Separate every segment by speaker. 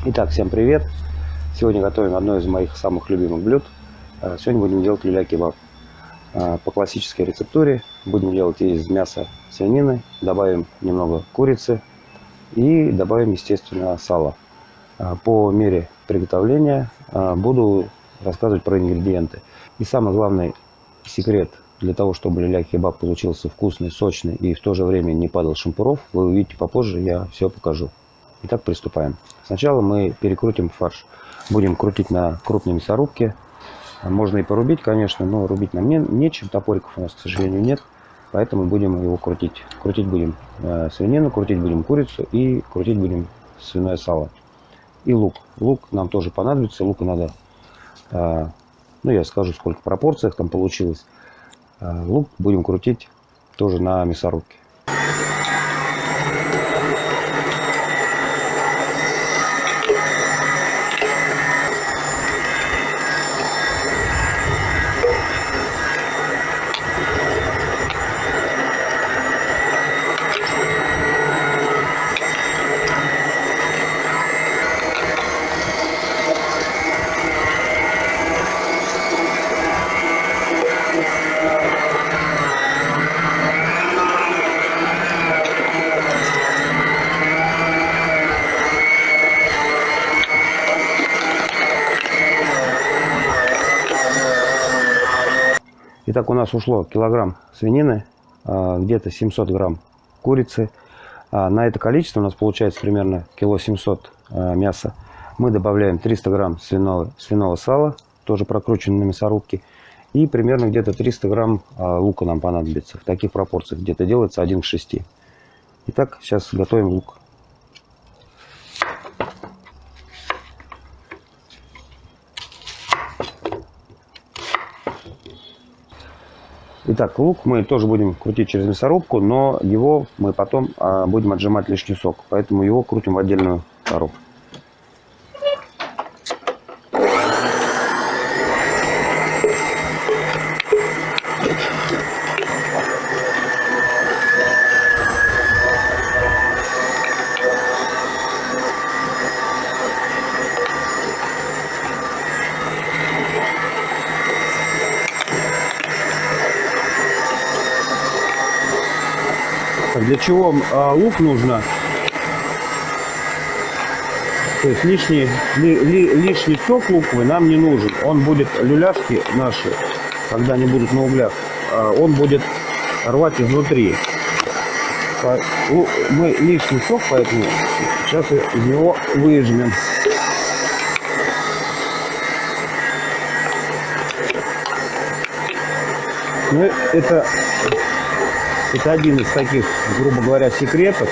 Speaker 1: Итак, всем привет! Сегодня готовим одно из моих самых любимых блюд. Сегодня будем делать люля-кебаб. По классической рецептуре будем делать из мяса свинины, добавим немного курицы и добавим, естественно, сало. По мере приготовления буду рассказывать про ингредиенты. И самый главный секрет для того, чтобы люля-кебаб получился вкусный, сочный и в то же время не падал шампуров, вы увидите попозже, я все покажу. Итак, приступаем. Сначала мы перекрутим фарш. Будем крутить на крупной мясорубке. Можно и порубить, конечно, но рубить нам нечем. Топориков у нас, к сожалению, нет. Поэтому будем его крутить. Крутить будем свинину, крутить будем курицу и крутить будем свиное сало. И лук. Лук нам тоже понадобится. Лука надо, ну я скажу, сколько в пропорциях там получилось. Лук будем крутить тоже на мясорубке. Итак, у нас ушло килограмм свинины, где-то 700 грамм курицы. На это количество у нас получается примерно кило 700 мяса. Мы добавляем 300 грамм свиного сала, тоже прокрученного на мясорубке. И примерно где-то 300 грамм лука нам понадобится. В таких пропорциях где-то делается 1 к 6. Итак, сейчас готовим лук. Итак, лук мы тоже будем крутить через мясорубку, но его мы потом будем отжимать лишний сок. Поэтому его крутим в отдельную тару. Для чего лук нужно? То есть лишний сок луковый нам не нужен. Он будет, люляшки наши, когда они будут на углях, он будет рвать изнутри. Мы лишний сок, поэтому сейчас из него выжмем. Ну, это один из таких, грубо говоря, секретов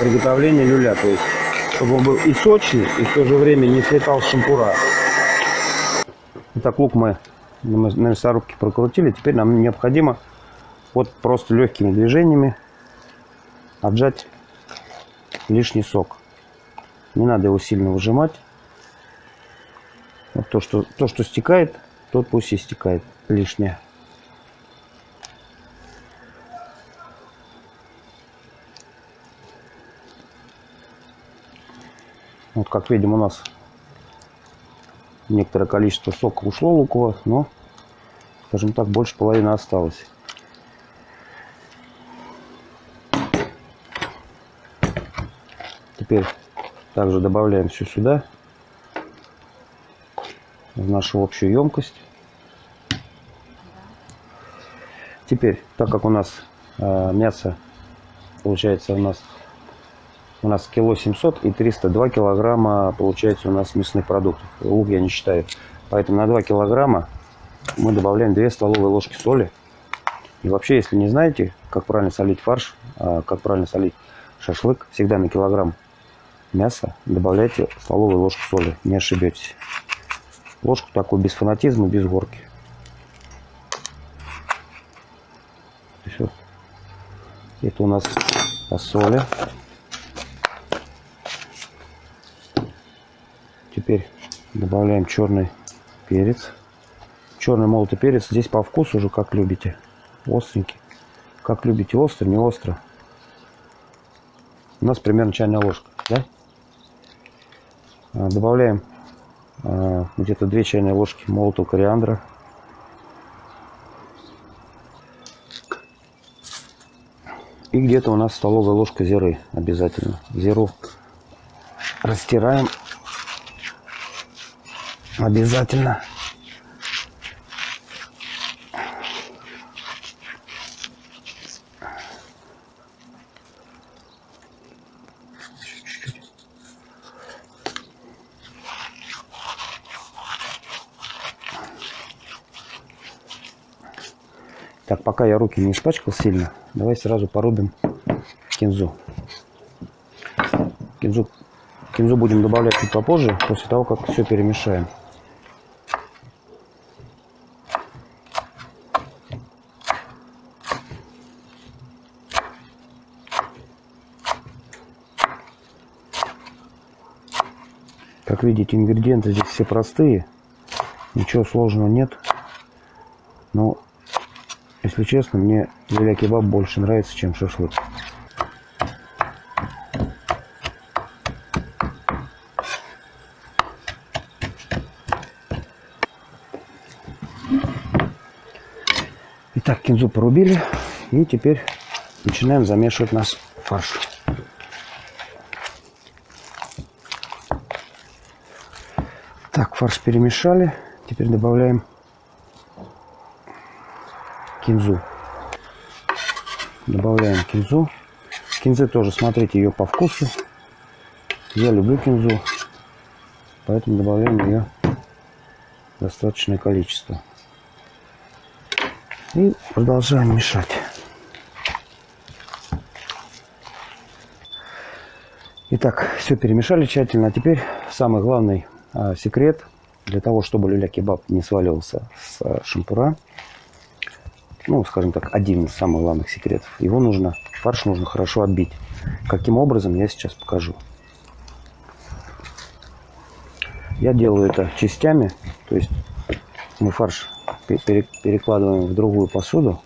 Speaker 1: приготовления люля. То есть, чтобы он был и сочный, и в то же время не слетал с шампура. Итак, лук мы на мясорубке прокрутили. Теперь нам необходимо вот просто легкими движениями отжать лишний сок. Не надо его сильно выжимать. Вот то, что стекает, тот пусть и стекает лишнее. Вот, как видим, у нас некоторое количество сока ушло лукового, но, скажем так, больше половины осталось. Теперь также добавляем все сюда, в нашу общую емкость. Теперь, так как у нас мясо, получается, у нас кило 700 и 302 килограмма получается у нас мясных продуктов. Лук я не считаю. Поэтому на 2 килограмма мы добавляем 2 столовые ложки соли. И вообще, если не знаете, как правильно солить фарш, как правильно солить шашлык, всегда на килограмм мяса добавляйте столовую ложку соли. Не ошибетесь. Ложку такую без фанатизма, без горки. Все. Это у нас по соли. Теперь добавляем черный перец. Черный молотый перец. Здесь по вкусу уже как любите. Остренький. Как любите, остро, не остро. У нас примерно чайная ложка. Да? Добавляем где-то 2 чайные ложки молотого кориандра. И где-то у нас столовая ложка зиры обязательно. Зиру растираем обязательно. Так, пока я руки не испачкал сильно, давай сразу порубим кинзу. Кинзу будем добавлять чуть попозже, после того, как все перемешаем. Как видите, ингредиенты здесь все простые, ничего сложного нет. Но, если честно, мне люля-кебаб больше нравится, чем шашлык. Итак, кинзу порубили, и теперь начинаем замешивать наш фарш. Так, фарш перемешали, теперь добавляем кинзу. Добавляем кинзу. Кинзы тоже, смотрите, ее по вкусу. Я люблю кинзу, поэтому добавляем ее достаточное количество. И продолжаем мешать. Итак, все перемешали тщательно. А теперь самый главный секрет для того, чтобы люля-кебаб не сваливался с шампура. Ну, скажем так, один из самых главных секретов. Фарш нужно хорошо отбить. Каким образом, я сейчас покажу. Я делаю это частями. То есть мы фарш перекладываем в другую посуду.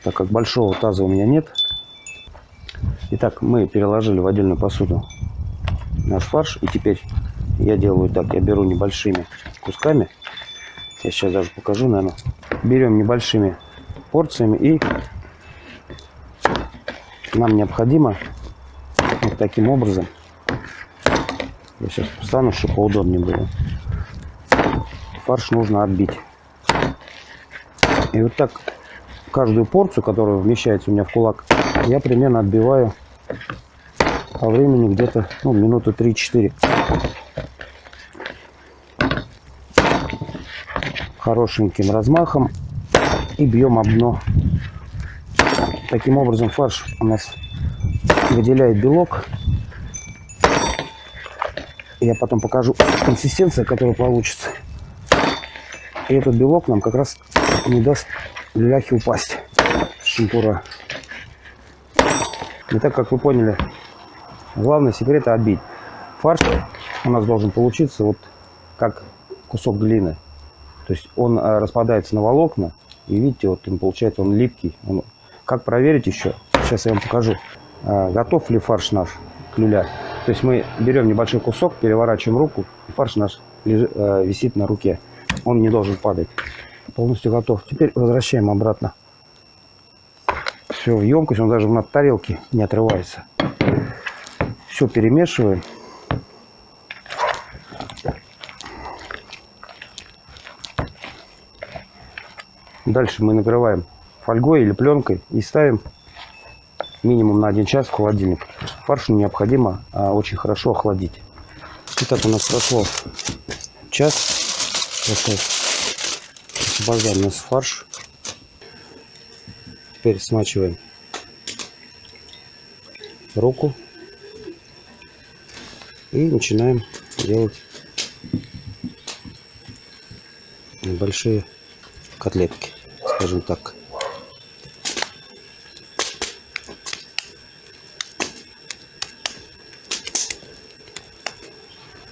Speaker 1: Так как большого таза у меня нет. Итак, мы переложили в отдельную посуду наш фарш. И теперь я делаю так. Я беру небольшими кусками. Я сейчас даже покажу, наверное. Берем небольшими порциями. И нам необходимо вот таким образом. Я сейчас встану, чтобы поудобнее было. Фарш нужно отбить. И вот так каждую порцию, которая вмещается у меня в кулак, я примерно отбиваю по времени где-то минуты 3-4. Хорошеньким размахом и бьем об дно. Таким образом фарш у нас выделяет белок. Я потом покажу консистенцию, которая получится. И этот белок нам как раз не даст люляхе упасть с шампура. И так, как вы поняли, главный секрет — отбить. Фарш у нас должен получиться вот как кусок глины. То есть он распадается на волокна. И видите, вот он получается, он липкий. Как проверить еще? Сейчас я вам покажу. Готов ли фарш наш к люля. То есть мы берем небольшой кусок, переворачиваем руку, и фарш наш висит на руке. Он не должен падать. Полностью готов. Теперь возвращаем обратно все в емкость. Он даже на тарелке не отрывается. Все перемешиваем. Дальше мы накрываем фольгой или пленкой и ставим минимум на 1 час в холодильник. Фарш необходимо очень хорошо охладить. Итак, у нас прошло час. Освобождаем наш фарш. Теперь смачиваем руку и начинаем делать небольшие котлетки, скажем так.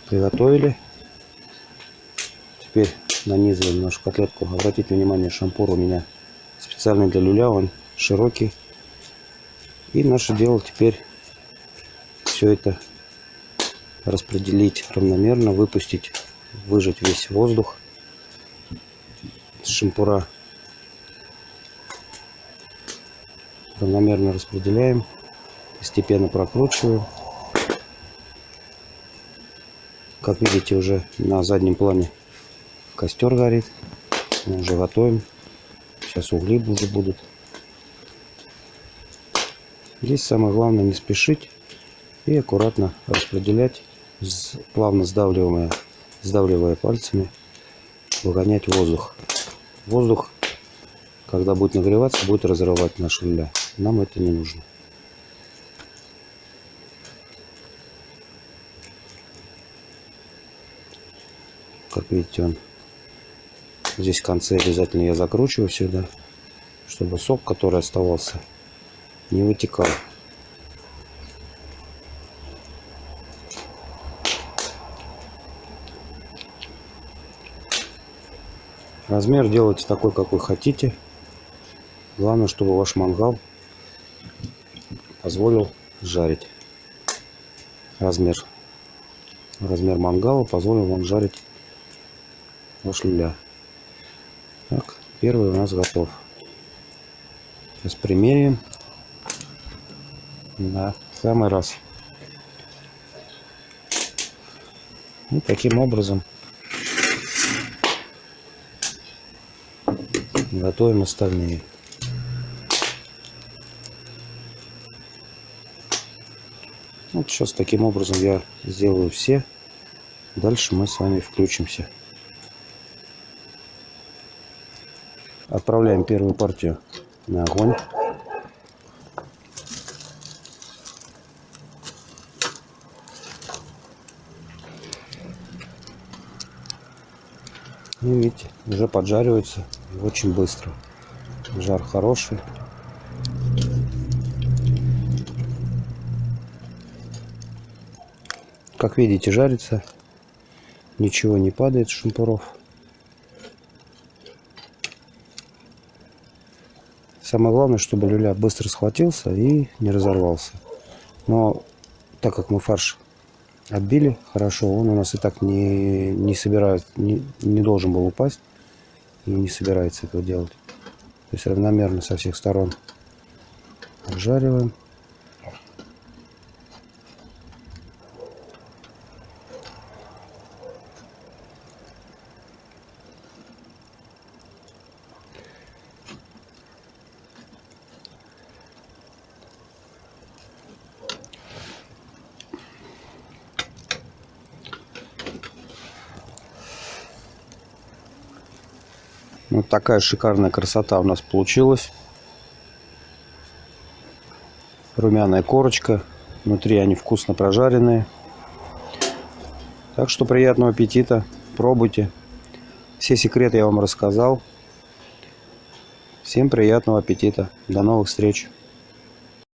Speaker 1: Приготовили. Теперь нанизываем нашу котлетку. Обратите внимание, шампур у меня специальный для люля, он широкий. И наше дело теперь все это распределить равномерно, выпустить, выжать весь воздух с шампура. Равномерно распределяем, постепенно прокручиваем. Как видите, уже на заднем плане костер горит. Мы уже готовим. Сейчас угли уже будут. Здесь самое главное не спешить и аккуратно распределять, плавно сдавливая пальцами, выгонять воздух. Воздух, когда будет нагреваться, будет разрывать наш люля. Нам это не нужно. Как видите, он здесь в конце обязательно я закручиваю всегда, чтобы сок, который оставался, не вытекал. Размер делайте такой, какой хотите. Главное, чтобы ваш мангал позволил жарить. Размер мангала позволил вам жарить ваш люля. Так, первый у нас готов. Сейчас примеряем. Да, в самый раз. И таким образом готовим остальные. Вот сейчас таким образом я сделаю все. Дальше мы с вами включимся. Отправляем первую партию на огонь. И видите, уже поджаривается очень быстро. Жар хороший. Как видите, жарится. Ничего не падает с шампуров. Самое главное, чтобы люля быстро схватился и не разорвался. Но так как мы фарш отбили хорошо, он у нас и так не собирается, не должен был упасть и не собирается этого делать. То есть равномерно со всех сторон обжариваем. Вот такая шикарная красота у нас получилась. Румяная корочка. Внутри они вкусно прожаренные. Так что приятного аппетита. Пробуйте. Все секреты я вам рассказал. Всем приятного аппетита. До новых встреч.